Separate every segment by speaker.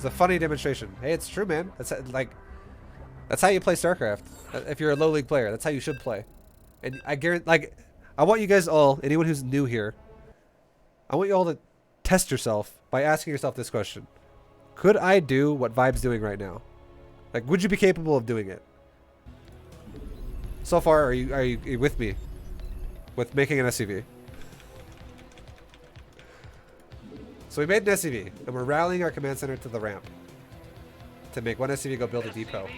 Speaker 1: It's a funny demonstration. Hey, it's true, man. That's like, that's how you play StarCraft. If you're a low league player, that's how you should play. And I guarantee, like, I want you guys all, anyone who's new here, I want you all to test yourself by asking yourself this question: could I do what ViBE's doing right now? Like, would you be capable of doing it? So far, are you with me with making an SCV? So we made an SCV, and we're rallying our command center to the ramp to make one SCV go build a depot.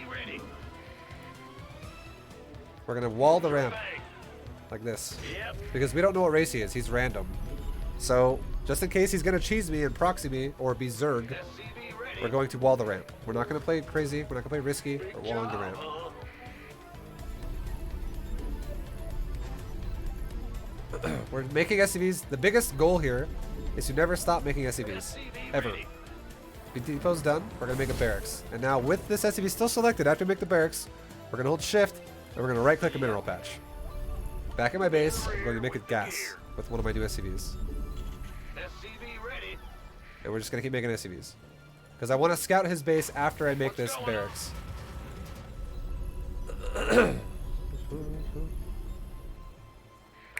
Speaker 1: We're gonna wall the ramp like this because we don't know what race he is. He's random. So just in case he's gonna cheese me and proxy me or be Zerg, we're going to wall the ramp. We're not gonna play crazy. We're not gonna play risky. We're walling the ramp. We're making SCVs. The biggest goal here is to never stop making SCVs. Ever. The depot's done. We're going to make a barracks. And now with this SCV still selected, after we make the barracks, we're going to hold shift, and we're going to right click a mineral patch. Back in my base, I'm going to make it gas with one of my new SCVs. And we're just going to keep making SCVs. Because I want to scout his base after I make this barracks.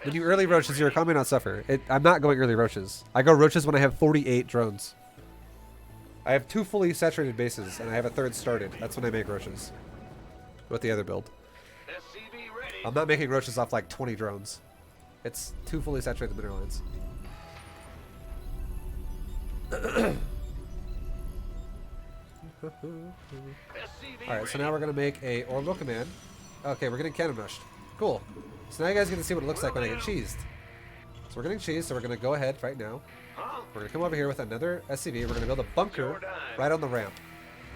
Speaker 1: When you early roaches, your economy not suffer. I'm not going early roaches. I go roaches when I have 48 drones. I have 2 fully saturated bases, and I have a 3rd started. That's when I make roaches. With the other build. I'm not making roaches off like 20 drones. It's 2 fully saturated mineral lines. Alright, so now we're going to make a orbital command. Okay, we're getting cannon rushed. Cool. So now you guys get to see what it looks like when I get cheesed. So we're getting cheesed, so we're going to go ahead right now. We're going to come over here with another SCV. We're going to build a bunker right on the ramp.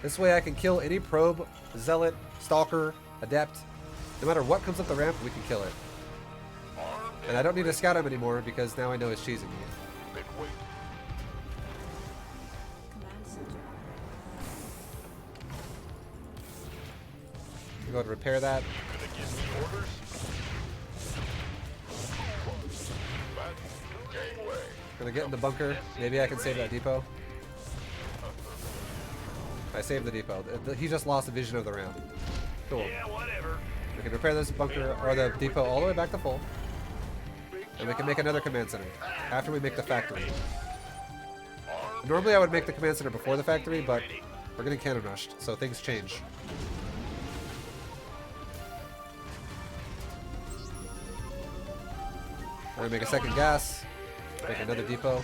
Speaker 1: This way I can kill any probe, zealot, stalker, adept. No matter what comes up the ramp, we can kill it. And I don't need to scout him anymore because now I know he's cheesing me. Go ahead and repair that. Gonna get in the bunker. Maybe I can save that depot. I saved the depot. He just lost a vision of the ramp. Cool. We can repair this bunker or the depot all the way back to full. And we can make another command center after we make the factory. Normally I would make the command center before the factory, but we're getting cannon rushed, so things change. We're gonna make a second gas. Make another depot.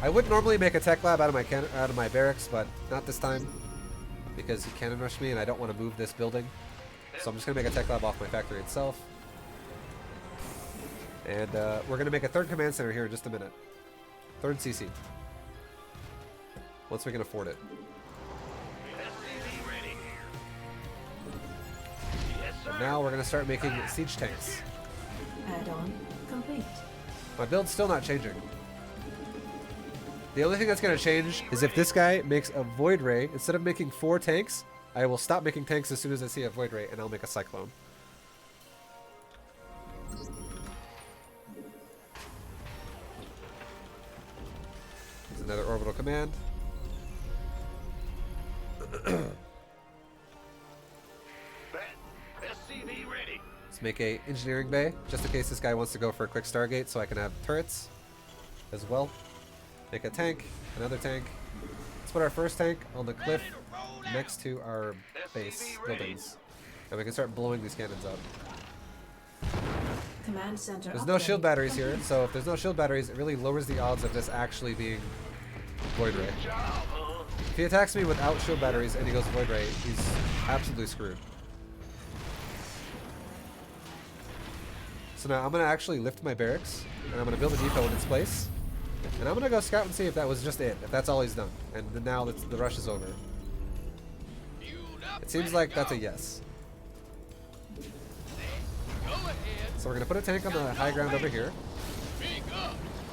Speaker 1: I would normally make a tech lab out of my barracks, but not this time because he cannon rushed me and I don't want to move this building. So I'm just gonna make a tech lab off my factory itself. And we're gonna make a 3rd command center here in just a minute. 3rd CC. Once we can afford it. And now we're going to start making siege tanks.
Speaker 2: Add-on complete.
Speaker 1: My build's still not changing. The only thing that's going to change is if this guy makes a Void Ray. Instead of making 4 tanks, I will stop making tanks as soon as I see a Void Ray, and I'll make a Cyclone. There's another orbital command. Let's make a engineering bay, just in case this guy wants to go for a quick Stargate, so I can have turrets as well. Make a tank, another tank. Let's put our first tank on the cliff next to our base buildings, and we can start blowing these cannons up.
Speaker 2: Command center.
Speaker 1: There's no shield batteries here, so if there's no shield batteries, it really lowers the odds of this actually being Void Ray. If he attacks me without shield batteries and he goes Void Ray, he's absolutely screwed. So now I'm going to actually lift my barracks, and I'm going to build a depot in its place. And I'm going to go scout and see if that was just it, if that's all he's done. And then now the rush is over. It seems like that's a yes. So we're going to put a tank on the high ground over here.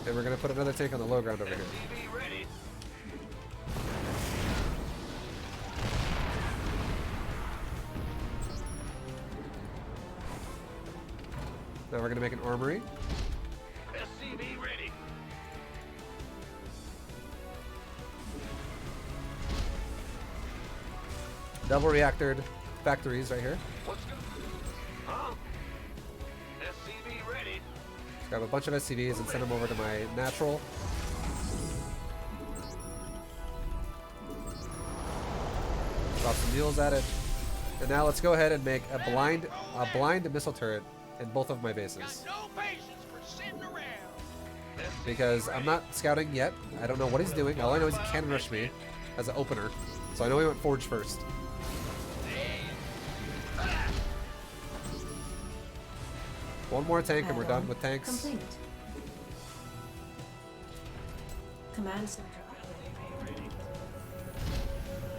Speaker 1: And we're going to put another tank on the low ground over here. Now we're gonna make an armory.
Speaker 3: SCV ready.
Speaker 1: Double reactored factories right here.
Speaker 3: What's good? Huh? SCV ready.
Speaker 1: Just grab a bunch of SCVs and send them over to my natural. Drop some mules at it. And now let's go ahead and make a blind missile turret in both of my bases.
Speaker 3: No patience for sitting around.
Speaker 1: Because I'm not scouting yet. I don't know what he's doing. All I know is he cannon rushed me as an opener. So I know he went forge first. One more tank and we're done with tanks.
Speaker 2: Complete. Command center upgrade.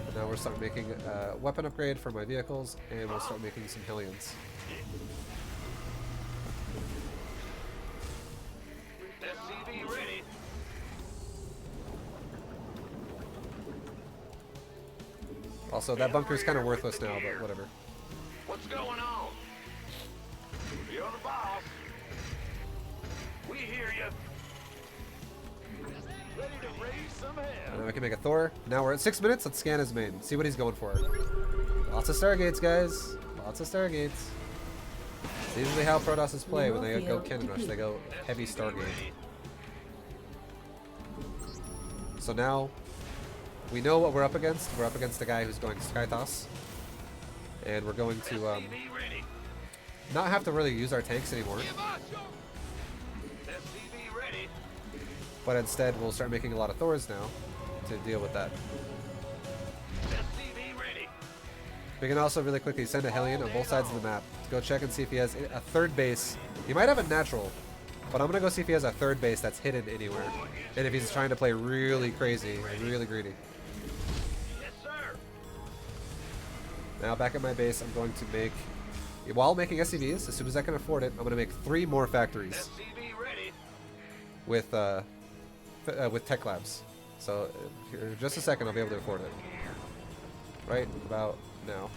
Speaker 1: And now we'll start making a weapon upgrade for my vehicles, and we'll start making some Hellions.
Speaker 3: SCV ready.
Speaker 1: Also, that bunker is kind of worthless now, but whatever.
Speaker 3: What's going on? You're the boss. We hear you. Ready to raise some hell.
Speaker 1: And then we can make a Thor. Now we're at 6 minutes. Let's scan his main. See what he's going for. Lots of Stargates, guys. Lots of Stargates. It's usually how Protosses play when they go cannon rush. They go heavy Stargate. So now we know what we're up against. We're up against a guy who's going Skytoss. And we're going to
Speaker 3: SCV ready.
Speaker 1: not have to really use our tanks anymore.
Speaker 3: SCV ready.
Speaker 1: But instead, we'll start making a lot of Thors now to deal with that.
Speaker 3: SCV ready.
Speaker 1: We can also really quickly send a Hellion on both sides of the map to go check and see if he has a third base. He might have a natural, but I'm going to go see if he has a third base that's hidden anywhere. And if he's trying to play really crazy and really greedy.
Speaker 3: Yes, sir.
Speaker 1: Now back at my base, I'm going to make, while making SCVs, as soon as I can afford it, I'm going to make 3 more factories
Speaker 3: SCV ready.
Speaker 1: with tech labs. So here, in just a second, I'll be able to afford it. Right about now.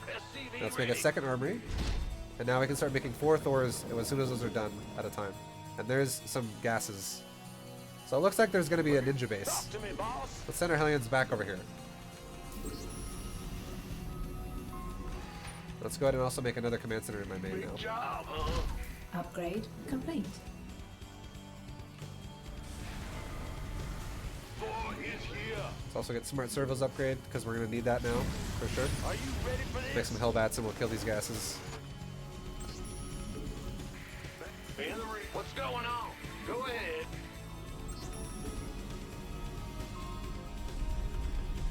Speaker 3: SCV
Speaker 1: Now let's make
Speaker 3: ready.
Speaker 1: a second armory. And now we can start making 4 Thors as soon as those are done at a time. And there's some gases. So it looks like there's going to be a ninja base.
Speaker 3: Talk to me, boss.
Speaker 1: Let's send our Hellions back over here. Let's go ahead and also make another command center in my main now.
Speaker 3: Good job, huh?
Speaker 2: Upgrade complete.
Speaker 3: Boy is here.
Speaker 1: Let's also get Smart Servos upgrade, because we're going to need that now, for sure.
Speaker 3: Are you ready for
Speaker 1: Make
Speaker 3: this?
Speaker 1: some Hellbats and we'll kill these gases.
Speaker 3: What's going on? Go ahead.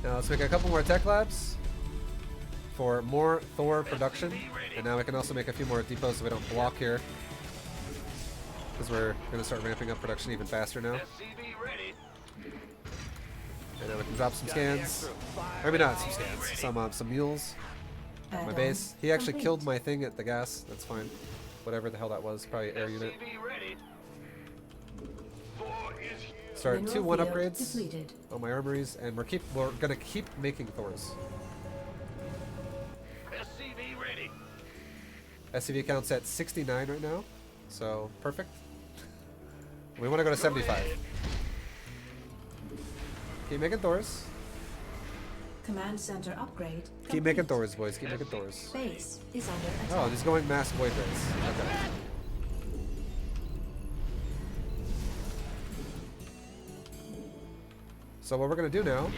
Speaker 1: Now let's make a couple more tech labs for more Thor production. And now we can also make a few more depots so we don't block here. Because we're going to start ramping up production even faster now.
Speaker 3: SCV ready.
Speaker 1: And now we can drop some scans. Or maybe not some scans, some mules. My
Speaker 2: Add-on
Speaker 1: base. He actually
Speaker 2: complete.
Speaker 1: killed my thing at the gas. That's fine. Whatever the hell that was. Probably air unit.
Speaker 3: SCV ready. Boy is here.
Speaker 1: Start
Speaker 2: Mineral
Speaker 1: 2-1
Speaker 2: field
Speaker 1: upgrades
Speaker 2: depleted.
Speaker 1: on my armories. And we're gonna keep making Thors.
Speaker 3: SCV ready.
Speaker 1: SCV count's at 69 right now. So perfect. We want to go to 75. Keep making Thors.
Speaker 2: Command center upgrade.
Speaker 1: Keep making
Speaker 2: complete.
Speaker 1: Thors, boys. Keep making Thors.
Speaker 2: Base is under
Speaker 1: Oh,
Speaker 2: attack.
Speaker 1: he's going mass void rays. Okay. So what we're gonna do now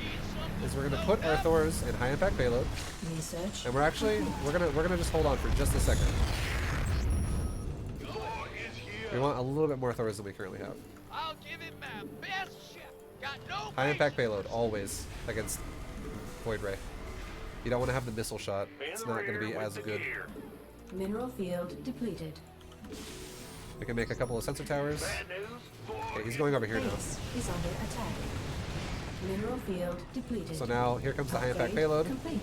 Speaker 1: is we're gonna put our Thors in high impact payload,
Speaker 2: Research.
Speaker 1: and we're gonna just hold on for just a second.
Speaker 3: Boy is here.
Speaker 1: We want a little bit more Thors than we currently have.
Speaker 3: I'll give it my best shot. Got no
Speaker 1: High impact payload always against void ray. You don't want to have the missile shot. It's not going to be as good.
Speaker 2: Mineral field depleted.
Speaker 1: We can make a couple of sensor towers.
Speaker 3: Bad news.
Speaker 1: Okay, he's going over here now.
Speaker 2: Base is under attack. Mineral field depleted.
Speaker 1: So now here comes the high impact
Speaker 2: Upgrade
Speaker 1: payload,
Speaker 2: complete.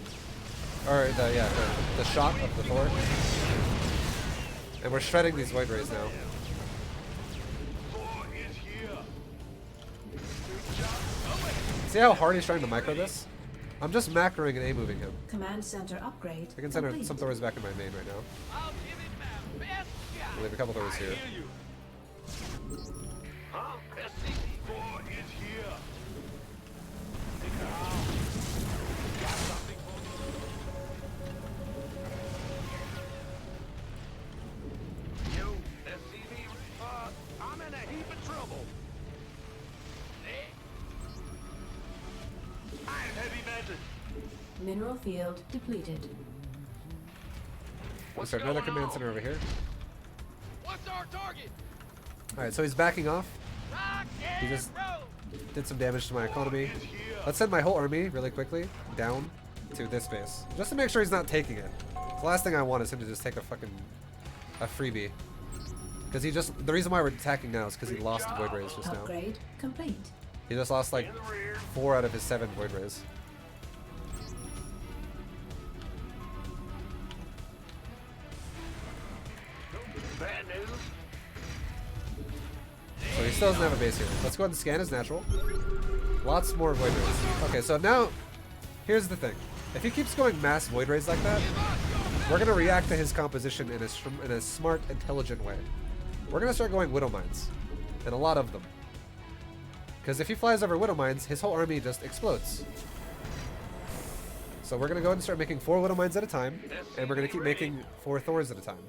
Speaker 1: or the shot of the Thor, and we're shredding these void rays now.
Speaker 3: Boy is here.
Speaker 1: See how hard he's trying to micro this? I'm just macroing and A-moving him.
Speaker 2: Command center upgrade.
Speaker 1: I can send
Speaker 2: complete.
Speaker 1: some Thors back in my main right now.
Speaker 4: I'll give it my best shot.
Speaker 1: I'll leave a couple Thors here.
Speaker 3: Hear you. Huh? SCP-4 is here. Got something for me? You, SCP, I'm in a heap of trouble. I'm heavy metal.
Speaker 2: Mineral field depleted.
Speaker 1: Let's start another command center over here.
Speaker 4: What's our target?
Speaker 1: Alright, so he's backing off.
Speaker 4: Rock
Speaker 1: He
Speaker 4: and
Speaker 1: just
Speaker 4: roll.
Speaker 1: did some damage to my economy. Let's send my whole army really quickly down to this base. Just to make sure he's not taking it. The last thing I want is him to just take a freebie. Because the reason why we're attacking now is because he lost Void Rays just now.
Speaker 2: Upgrade complete.
Speaker 1: He just lost like 4 out of his 7 Void Rays.
Speaker 3: Bad news.
Speaker 1: So he still doesn't have a base here. Let's go ahead and scan his natural. Lots more Void Rays. Okay, so now, here's the thing. If he keeps going mass Void Rays like that, we're going to react to his composition in a smart, intelligent way. We're going to start going Widow Mines. And a lot of them. Because if he flies over Widow Mines, his whole army just explodes. So we're going to go ahead and start making 4 Widow Mines at a time. And we're going to keep making 4 Thors at a time.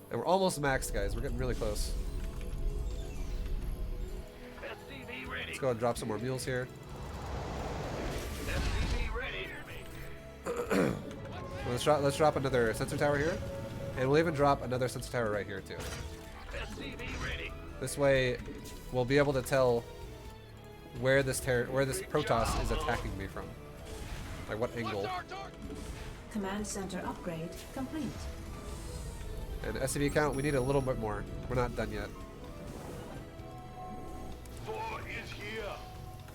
Speaker 1: And we're almost maxed, guys. We're getting really close.
Speaker 3: SCP ready.
Speaker 1: Let's go and drop some more mules here.
Speaker 3: SCP ready.
Speaker 1: Let's drop another sensor tower here. And we'll even drop another sensor tower right here, too.
Speaker 3: SCP ready.
Speaker 1: This way, we'll be able to tell where this Protoss is attacking me from. Like what angle.
Speaker 4: What's our target?
Speaker 2: Command center upgrade complete.
Speaker 1: And SCV count, we need a little bit more. We're not done yet.
Speaker 3: 4 is here.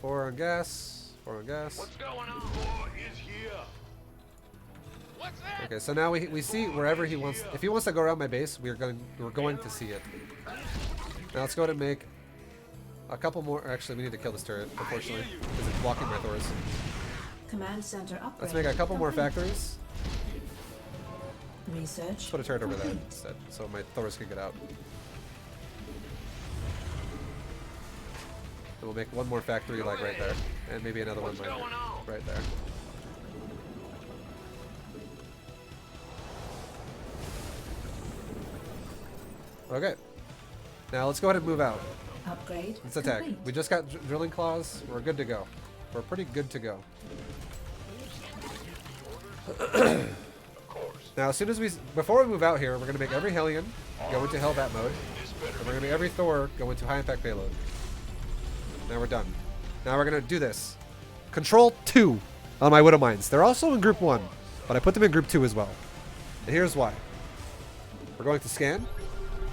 Speaker 1: 4 on gas. 4 on gas.
Speaker 3: What's going on? 4 is here.
Speaker 4: What's that?
Speaker 1: Okay, so now we see wherever he wants. If he wants to go around my base, we're going to see it. Now let's go ahead and make a couple more. Actually, we need to kill this turret, unfortunately, because it's blocking my Thors.
Speaker 2: Command center upgrade.
Speaker 1: Let's make a couple more
Speaker 2: complete.
Speaker 1: factories.
Speaker 2: Research.
Speaker 1: Let's put a turret over there
Speaker 2: complete.
Speaker 1: instead, so my Thors can get out. And we'll make one more factory like right there, and maybe another one like right there. Okay. Now let's go ahead and move out.
Speaker 2: Upgrade.
Speaker 1: Let's attack.
Speaker 2: complete.
Speaker 1: We just got drilling claws. We're good to go. We're pretty good to go. Now, as soon as before we move out here, we're going to make every Hellion go into Hellbat mode. And we're going to make every Thor go into high impact payload. Now we're done. Now we're going to do this. Control 2 on my Widow Mines. They're also in group 1, but I put them in group 2 as well. And here's why. We're going to scan.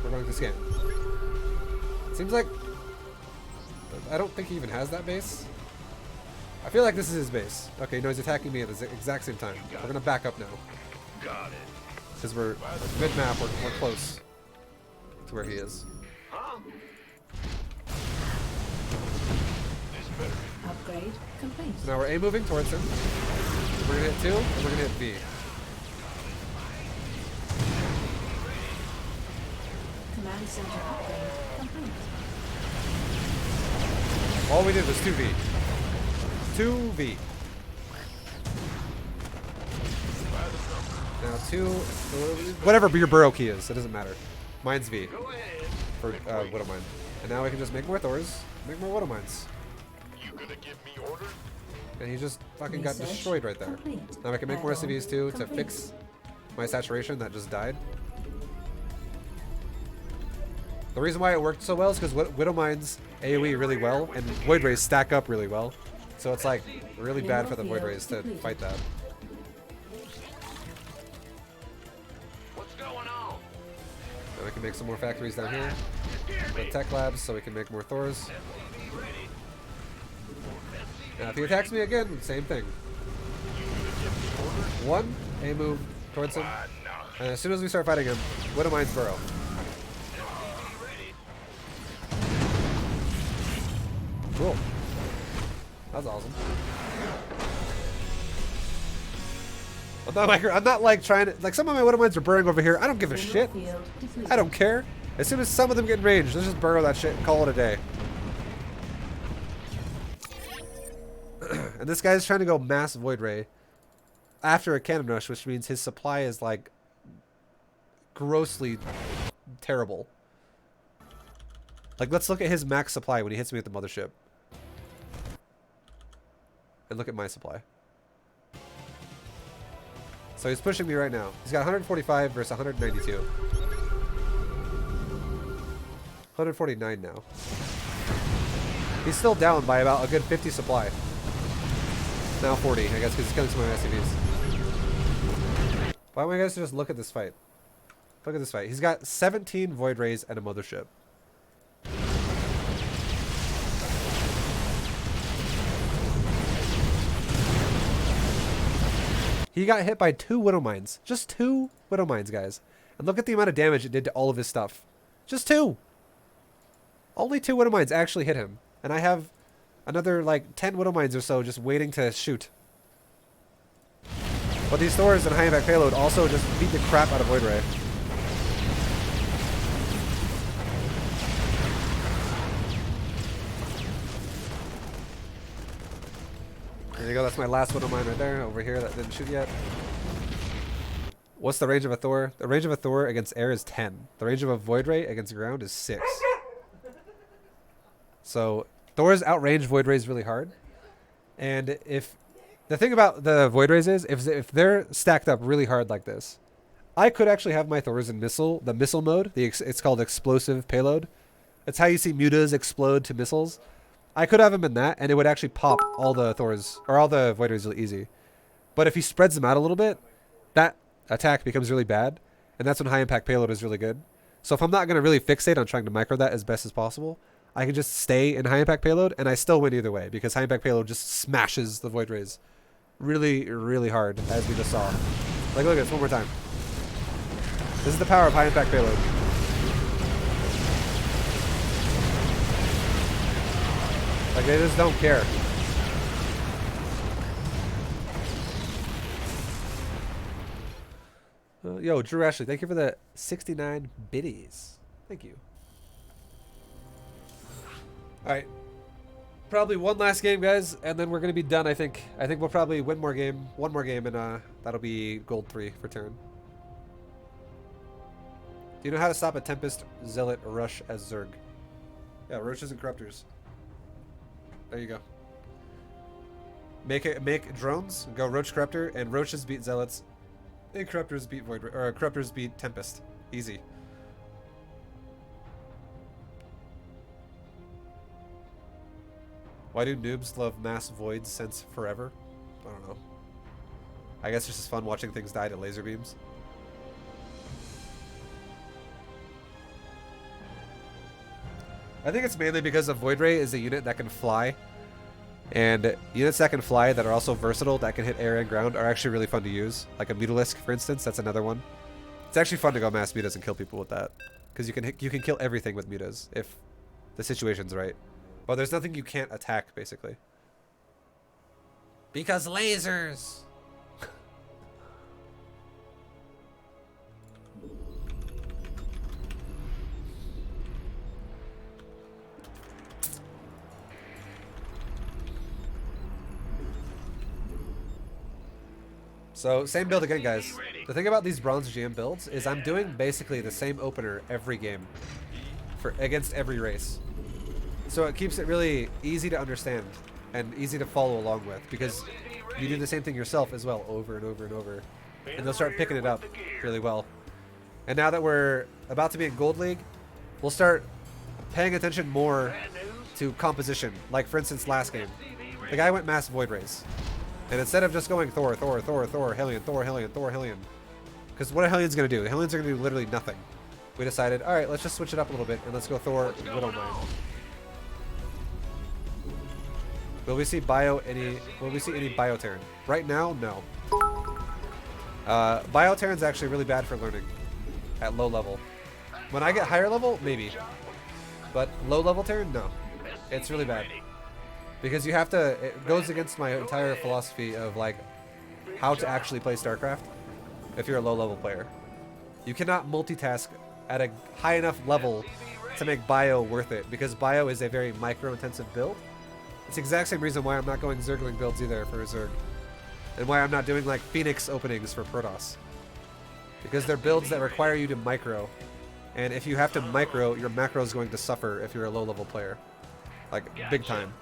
Speaker 1: We're going to scan. Seems like I don't think he even has that base. I feel like this is his base. Okay, no, he's attacking me at the exact same time. We're going to back up now.
Speaker 3: Got it.
Speaker 1: Because we're mid-map, we're close to where he is.
Speaker 3: Huh?
Speaker 2: Upgrade complete.
Speaker 1: So now we're A moving towards him. We're going to hit 2, and we're going to hit B.
Speaker 2: Command center upgrade complete.
Speaker 1: All we did was 2V. 2V. Now 2, whatever your burrow key is, it doesn't matter. Mine's V
Speaker 3: Go ahead.
Speaker 1: for Widow Mine. And now we can just make more Thors, make more Widow Mines.
Speaker 3: You gonna give me orders?
Speaker 1: And he just fucking got
Speaker 2: Research
Speaker 1: destroyed right there.
Speaker 2: complete.
Speaker 1: Now I can make more
Speaker 2: Add-on
Speaker 1: SCVs too to
Speaker 2: complete.
Speaker 1: fix my saturation that just died. The reason why it worked so well is because Widow Mines AoE really well, and Void Rays stack up really well. So it's like really bad for the Void Rays to fight that.
Speaker 3: What's going on?
Speaker 1: Now we can make some more factories down here. Put tech labs so we can make more Thors.
Speaker 3: SCV ready.
Speaker 1: Now if he attacks me again, same thing. 1, A move towards him. And as soon as we start fighting him, Widow Mines burrow.
Speaker 3: SCV ready.
Speaker 1: Cool. That's awesome. I'm not like trying to, like, some of my widow mines are burning over here. I don't give a
Speaker 2: Mineral
Speaker 1: shit.
Speaker 2: field depleted.
Speaker 1: I don't care. As soon as some of them get in range, let's just burrow that shit and call it a day. And this guy's trying to go mass Void Ray after a Cannon Rush, which means his supply is like grossly terrible. Like, let's look at his max supply when he hits me with the mothership. And look at my supply. So he's pushing me right now. He's got 145 versus 192. 149 now. He's still down by about a good 50 supply. Now 40, I guess, because he's killing some of my SCVs. Why don't you guys just look at this fight? Look at this fight. He's got 17 Void Rays and a mothership. He got hit by 2 Widow Mines. Just 2 Widow Mines, guys. And look at the amount of damage it did to all of his stuff. Just 2. Only 2 Widow Mines actually hit him. And I have another, like, 10 Widow Mines or so just waiting to shoot. But these Thors and high impact payload also just beat the crap out of Void Ray. There you go, that's my last Widow Mine right there, over here, that didn't shoot yet. What's the range of a Thor? The range of a Thor against air is 10. The range of a Void Ray against ground is 6. So, Thors outrange Void Rays really hard. And if... The thing about the Void Rays is, if they're stacked up really hard like this, I could actually have my Thors in the missile mode. It's called explosive payload. It's how you see mutas explode to missiles. I could have him in that, and it would actually pop all the Thors, or all the Void Rays really easy. But if he spreads them out a little bit, that attack becomes really bad, and that's when high impact payload is really good. So if I'm not going to really fixate on trying to micro that as best as possible, I can just stay in high impact payload, and I still win either way, because high impact payload just smashes the Void Rays really, really hard, as we just saw. Like, look at this one more time. This is the power of high impact payload. Like, they just don't care. Yo, Drew Ashley, thank you for the 69 biddies. Thank you. Alright. Probably one last game, guys, and then we're going to be done, I think. I think we'll probably win one more game, and that'll be gold 3 for Terran. Do you know how to stop a Tempest Zealot rush as Zerg? Yeah, Roaches and Corruptors. There you go. Make drones, go Roach Corruptor, and Roaches beat Zealots, and Corruptors beat Corruptors beat Tempest. Easy. Why do noobs love mass voids since forever? I don't know. I guess it's just fun watching things die to laser beams. I think it's mainly because a Void Ray is a unit that can fly. And units that can fly that are also versatile, that can hit air and ground, are actually really fun to use. Like a Mutalisk, for instance, that's another one. It's actually fun to go mass mutas and kill people with that. Because you can kill everything with mutas if the situation's right. Well, there's nothing you can't attack, basically. Because lasers! So, same build again, guys. The thing about these Bronze GM builds is I'm doing basically the same opener every game against every race. So it keeps it really easy to understand and easy to follow along with, because you do the same thing yourself as well over and over and over. And they'll start picking it up really well. And now that we're about to be in Gold League, we'll start paying attention more to composition. Like, for instance, last game. The guy went mass Void Rays. And instead of just going Thor, Thor, Thor, Thor, Hellion, Thor, Hellion, Thor, Hellion. Because what are Hellions going to do? The Hellions are going to do literally nothing. We decided, alright, let's just switch it up a little bit and let's go Thor, Widow Mine. Will we see any Bio Terran? Right now, no. Bio Terran's actually really bad for learning at low level. When I get higher level, maybe. But low level Terran, no. It's really bad. Because you have to, it goes against my entire philosophy of, like, how to actually play StarCraft if you're a low-level player. You cannot multitask at a high enough level to make bio worth it, because bio is a very micro-intensive build. It's the exact same reason why I'm not going Zergling builds either for Zerg, and why I'm not doing like Phoenix openings for Protoss, because they're builds that require you to micro, and if you have to micro, your macro is going to suffer if you're a low-level player, like big time.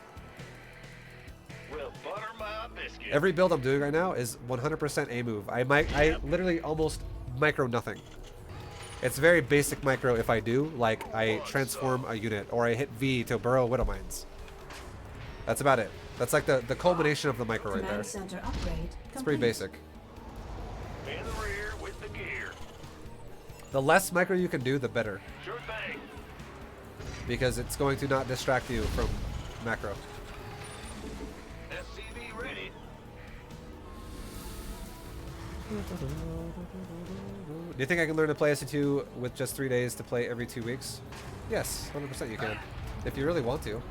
Speaker 3: Well, butter my biscuit.
Speaker 1: Every build I'm doing right now is 100% A move. I literally almost micro nothing. It's very basic micro if I do, like I transform a unit or I hit V to burrow Widow Mines. That's about it. That's like the culmination of the micro right there.
Speaker 2: Command center upgrade
Speaker 1: It's pretty basic.
Speaker 3: In the rear with the gear.
Speaker 1: The less micro you can do, the better,
Speaker 3: Sure thing.
Speaker 1: because it's going to not distract you from macro.
Speaker 3: SCV ready.
Speaker 1: Do you think I can learn to play SC2 with just 3 days to play every 2 weeks? Yes, 100% you can. If you really want to.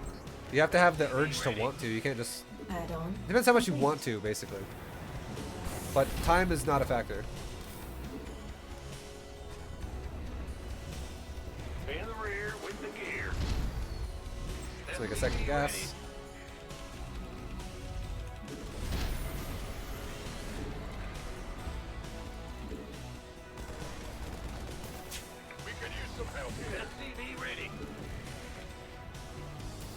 Speaker 1: You have to have the urge to want to. You can't just...
Speaker 2: add-on.
Speaker 1: Depends how much you want to, basically. But time is not a factor.
Speaker 3: In the rear with the gear.
Speaker 1: Let's make a second gas.
Speaker 4: We could use some help here.
Speaker 3: SCV ready.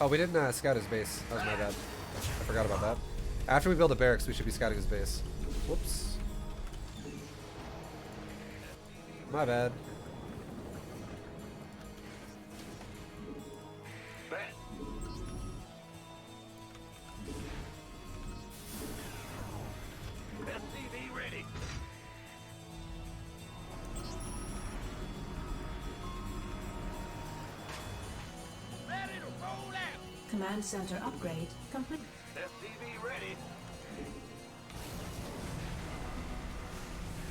Speaker 1: Oh, we didn't scout his base. That was my bad. I forgot about that. After we build a barracks, we should be scouting his base. Whoops. My bad.
Speaker 3: Bet. SCV ready.
Speaker 4: Ready to roll out.
Speaker 2: Command center upgrade complete.
Speaker 3: SCV ready.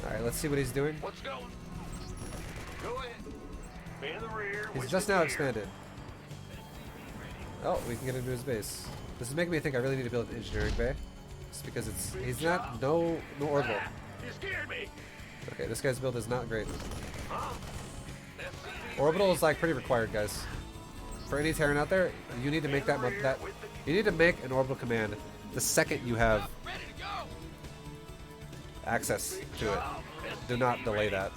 Speaker 1: Alright, let's see what he's doing.
Speaker 3: What's going? Go ahead. In the rear
Speaker 1: He's
Speaker 3: with
Speaker 1: just
Speaker 3: the
Speaker 1: now
Speaker 3: gear.
Speaker 1: expanded. Oh, we can get into his base. This is making me think I really need to build an engineering bay. Just because he's not, no orbital.
Speaker 3: Ah, you scared me.
Speaker 1: Okay, this guy's build is not great.
Speaker 3: Huh? SCV
Speaker 1: Orbital is like pretty required, guys. For any Terran out there, you need to make that you need to make an orbital command the second you have
Speaker 4: Ready to go.
Speaker 1: access to it. Do not delay that.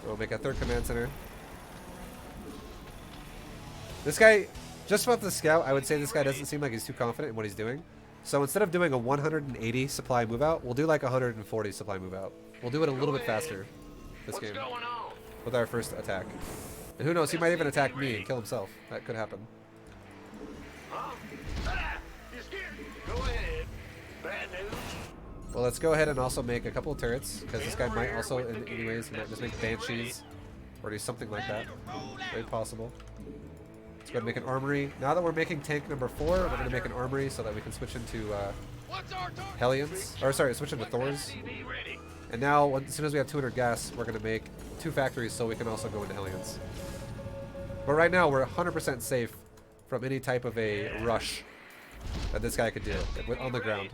Speaker 1: We'll make a third command center. This guy, just about the scout, I would say this guy doesn't seem like he's too confident in what he's doing. So instead of doing a 180 supply move out, we'll do like a 140 supply move out. We'll do it a little bit faster this
Speaker 3: What's
Speaker 1: game
Speaker 3: going on?
Speaker 1: with our first attack. And who knows, he might even attack me and kill himself. That could happen.
Speaker 3: Huh? Ah, you scared? Go ahead. Bad news.
Speaker 1: Well, let's go ahead and also make a couple of turrets, because this guy might also, in anyways, he might just make banshees or do something like that. Very possible. Let's go ahead and make an armory. Now that we're making tank number 4, we're going to make an armory so that we can switch into
Speaker 4: What's our target?
Speaker 1: Hellions. Or sorry, switch into Thors.
Speaker 3: SCV ready.
Speaker 1: And now, as soon as we have 200 gas, we're going to make 2 factories so we can also go into Hellions. But right now, we're 100% safe from any type of a rush that this guy could do on the ground.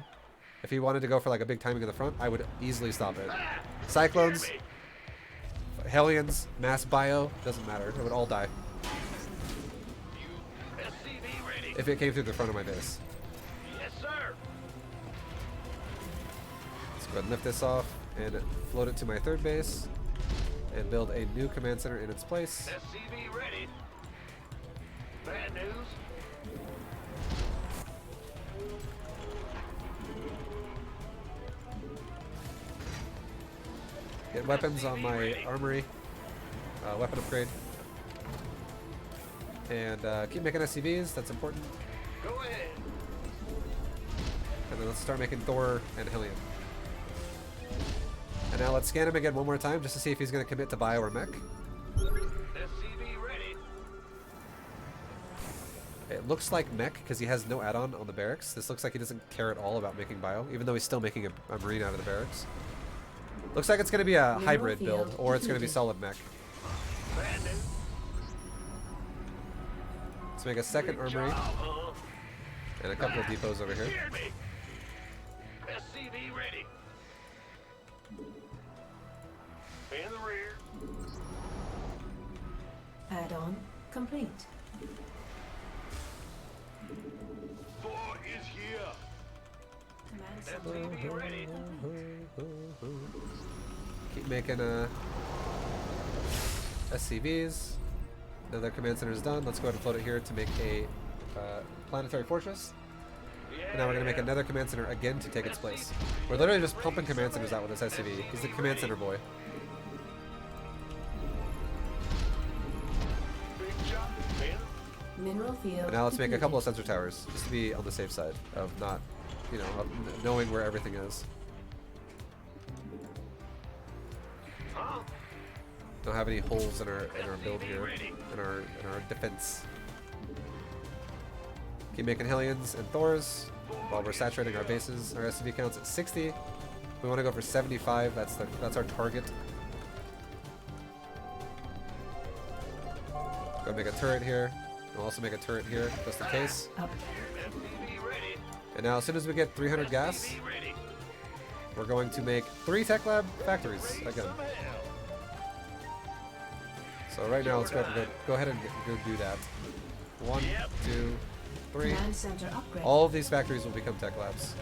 Speaker 1: If he wanted to go for like a big timing in the front, I would easily stop it. Cyclones, Hellions, mass bio, doesn't matter. It would all die
Speaker 3: SCV ready.
Speaker 1: if it came through the front of my base.
Speaker 3: Yes, sir.
Speaker 1: Let's go ahead and lift this off and float it to my 3rd base and build a new command center in its place.
Speaker 3: SCV ready. Bad news.
Speaker 1: Get weapons on my armory, weapon upgrade, and keep making SCVs. That's important.
Speaker 3: Go ahead.
Speaker 1: And then let's start making Thor and Hellion. And now let's scan him again one more time just to see if he's going to commit to bio or mech.
Speaker 3: SCV ready.
Speaker 1: It looks like mech because he has no add-on on the barracks. This looks like he doesn't care at all about making bio, even though he's still making a marine out of the barracks. Looks like it's going to be a hybrid build, or it's going to be solid mech.
Speaker 3: Bad news.
Speaker 1: Let's make a second armory.
Speaker 3: Job, huh?
Speaker 1: And a couple of depots over here.
Speaker 3: Scared me. SCV ready. In the rear.
Speaker 2: Add-on complete.
Speaker 3: 4 is here.
Speaker 2: Command center.
Speaker 3: SCV ready.
Speaker 1: Keep making SCVs. Another command center is done. Let's go ahead and float it here to make a planetary fortress. And now we're going to make another command center again to take its place. We're literally just pumping command centers out with this SCV. He's the command center boy.
Speaker 3: Big shot. In.
Speaker 2: Mineral field.
Speaker 1: And now let's make a couple of
Speaker 2: depleted.
Speaker 1: sensor towers, just to be on the safe side of not, you know, of knowing where everything is.
Speaker 3: Huh?
Speaker 1: Don't have any holes in our build here, in our defense. Keep making Hellions and Thors while we're saturating our bases. Our SCV count's at 60. We want to go for 75. That's our target. Go make a turret here. We'll also make a turret here, just in case.
Speaker 2: Up.
Speaker 3: SCV ready.
Speaker 1: And now, as soon as we get 300 gas,
Speaker 3: SCV ready.
Speaker 1: we're going to make 3 Tech Lab factories again.
Speaker 3: Some hell.
Speaker 1: So right now, let's go ahead and go do that. 1, 2, 3.
Speaker 2: Command center upgrade.
Speaker 1: All of these factories will become Tech Labs.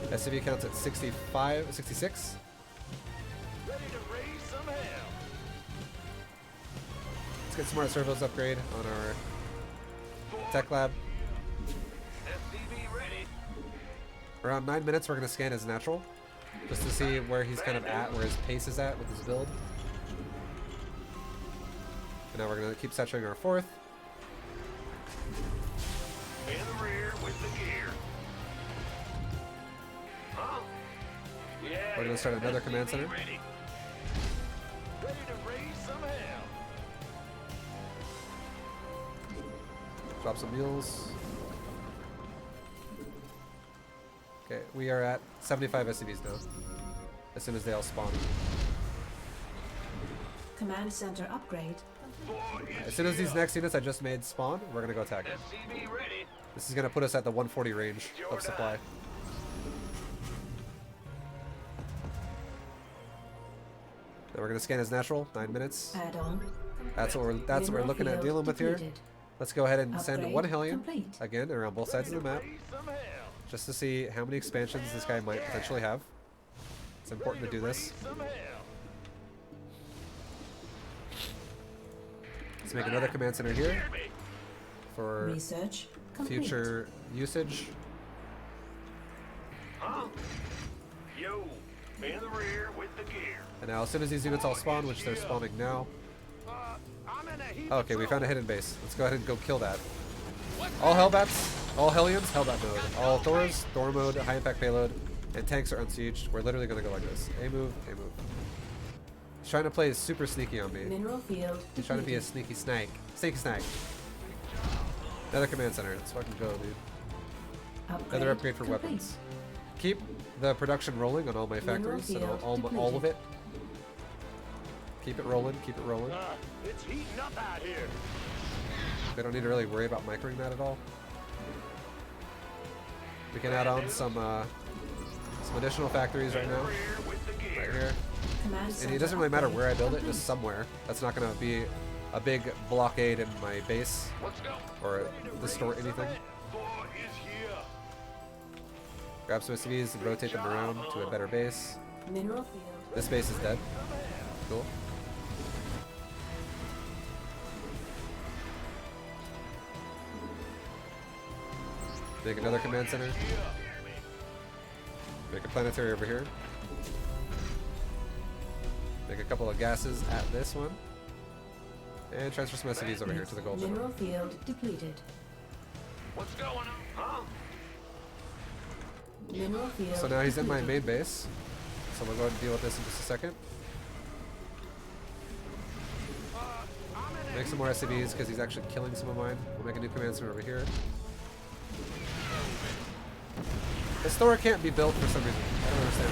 Speaker 1: SCV counts at 65, 66.
Speaker 3: Ready to raise some hell.
Speaker 1: Let's get Smart Servos upgrade on our Tech Lab.
Speaker 3: SCV ready.
Speaker 1: Around 9 minutes, we're going to scan his natural, just to see where he's kind of at, where his pace is at with his build. And now we're going to keep saturating our 4th.
Speaker 3: In the rear with the gear. Huh? Yeah.
Speaker 1: We're going to start another command center.
Speaker 3: Ready. Ready to raise some hell.
Speaker 1: Drop some mules. Okay, we are at 75 SCVs now, as soon as they all spawn.
Speaker 2: Command center upgrade.
Speaker 3: 4 is
Speaker 1: As soon as these next units I just made spawn, we're going to go attack it.
Speaker 3: SCV ready.
Speaker 1: This is going to put us at the 140 range of supply. Now we're going to scan his natural, 9 minutes.
Speaker 2: Add-on.
Speaker 1: That's what we're looking at dealing with here. Let's go ahead and send
Speaker 2: Upgrade
Speaker 1: 1 Hellion,
Speaker 2: complete.
Speaker 1: again, around both sides of the map,
Speaker 3: Raise some hell.
Speaker 1: just to see how many expansions this guy might potentially have. It's important to do this.
Speaker 3: Some hell.
Speaker 1: Let's make another command center here
Speaker 3: Hear me.
Speaker 1: for
Speaker 2: Research complete.
Speaker 1: future usage.
Speaker 3: Huh? Yo. In the rear with the gear.
Speaker 1: And now as soon as these units all spawn, which they're spawning now.
Speaker 3: I'm in a heap
Speaker 1: Okay,
Speaker 3: of
Speaker 1: we found a hidden base. Let's go ahead and go kill that.
Speaker 4: What's
Speaker 1: All Hellbats, all Hellions, Hellbat mode. All Thors, Thor mode, high impact payload, and tanks are unsieged. We're literally going to go like this. A move, A move. He's trying to play super sneaky on me.
Speaker 2: Mineral field.
Speaker 1: He's trying to be a
Speaker 2: depleted.
Speaker 1: sneaky snake. Sneaky snake. Another command center. Let's fucking go, dude. Another upgrade for
Speaker 2: complete.
Speaker 1: weapons. Keep the production rolling on all my
Speaker 2: Mineral
Speaker 1: factories, and
Speaker 2: field
Speaker 1: all of it.
Speaker 2: depleted.
Speaker 1: Keep it rolling, keep it rolling.
Speaker 3: It's heating up out here.
Speaker 1: We don't need to really worry about microing that at all. We can add on some additional factories right now,
Speaker 3: Rear with the gear.
Speaker 1: right here.
Speaker 2: Command
Speaker 1: And
Speaker 2: center
Speaker 1: it doesn't really matter
Speaker 2: upgrade
Speaker 1: where I build it,
Speaker 2: complete.
Speaker 1: just somewhere. That's not going to be a big blockade in my base
Speaker 3: Let's go.
Speaker 1: or distort anything.
Speaker 3: 4 is here.
Speaker 1: Grab some SCVs and rotate them around to a better base.
Speaker 2: Mineral field.
Speaker 1: This base is dead. Cool. Make another command center. Make a planetary over here. Make a couple of gases at this one. And transfer some SCVs over here to the gold zone.
Speaker 2: Mineral field depleted.
Speaker 3: What's going on? Huh?
Speaker 2: Mineral field.
Speaker 1: So now he's in my main
Speaker 2: depleted.
Speaker 1: base. So we'll go ahead and deal with this in just a second. Make some more SCVs because he's actually killing some of mine. We'll make a new command center over here. This Thor can't be built for some reason. I don't understand.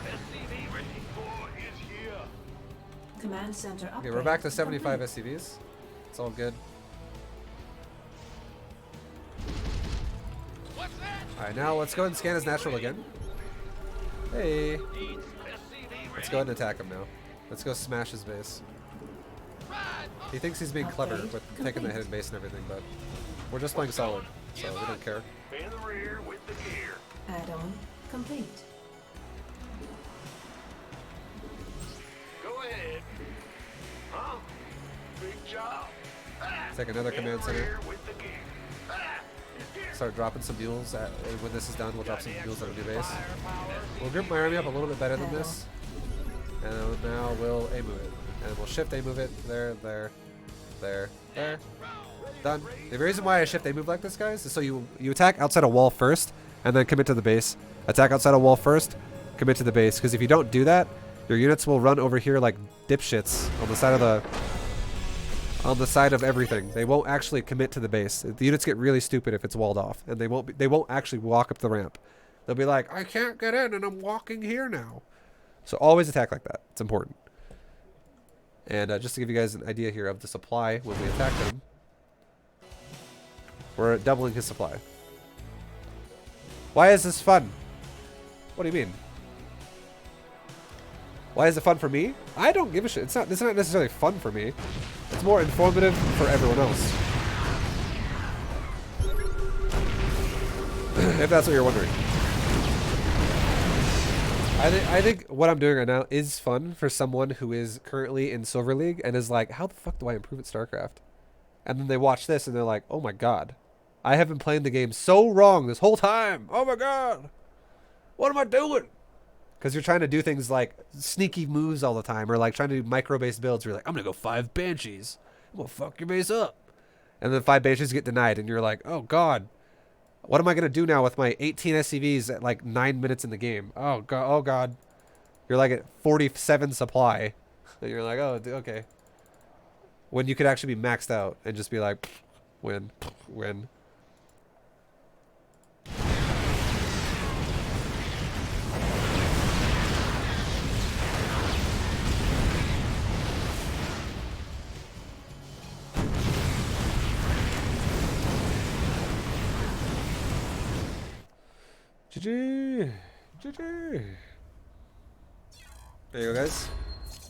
Speaker 3: SCV ready. 4 is here.
Speaker 2: Command center upgrade.
Speaker 1: Okay, we're back to 75
Speaker 2: complete.
Speaker 1: SCVs. It's all good. Alright, now let's go ahead and scan his natural again. Hey. Let's go ahead and attack him now. Let's go smash his base. He thinks he's being clever with taking the hidden base and everything, but we're just playing solid, so we don't care.
Speaker 3: In the rear with the gear.
Speaker 2: Add-on complete.
Speaker 3: Go ahead. Huh? Big job.
Speaker 1: Take another command center.
Speaker 3: Rear with the gear. He's geared.
Speaker 1: Start dropping some mules. When this is done, we'll drop some mules at a new base. We'll group my army up a little bit better than this. And now we'll A-move it. And we'll shift A-move it. There. Done. The reason why I shift A-move like this, guys, is so you attack outside a wall first, and then commit to the base. Attack outside a wall first, commit to the base. Because if you don't do that, your units will run over here like dipshits on the side of everything. They won't actually commit to the base. The units get really stupid if it's walled off, and they won't actually walk up the ramp. They'll be like, I can't get in, and I'm walking here now. So always attack like that. It's important. And just to give you guys an idea here of the supply when we attack him, we're doubling his supply. Why is this fun? What do you mean? Why is it fun for me? I don't give a shit. It's not necessarily fun for me. It's more informative for everyone else. If that's what you're wondering. I think what I'm doing right now is fun for someone who is currently in Silver League and is like, how the fuck do I improve at StarCraft? And then they watch this and they're like, oh my god. I have been playing the game so wrong this whole time. Oh my god. What am I doing? Because you're trying to do things like sneaky moves all the time, or like trying to do micro-based builds where you're like, I'm going to go 5 Banshees. I'm going to fuck your base up. And then 5 Banshees get denied, and you're like, oh god. What am I going to do now with my 18 SCVs at like 9 minutes in the game? Oh god. Oh god. You're like at 47 supply. And you're like, oh, okay. When you could actually be maxed out and just be like, win. GG. There you go, guys.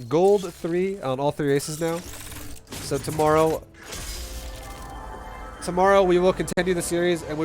Speaker 1: Gold 3 on all 3 races now. So tomorrow we will continue the series, and we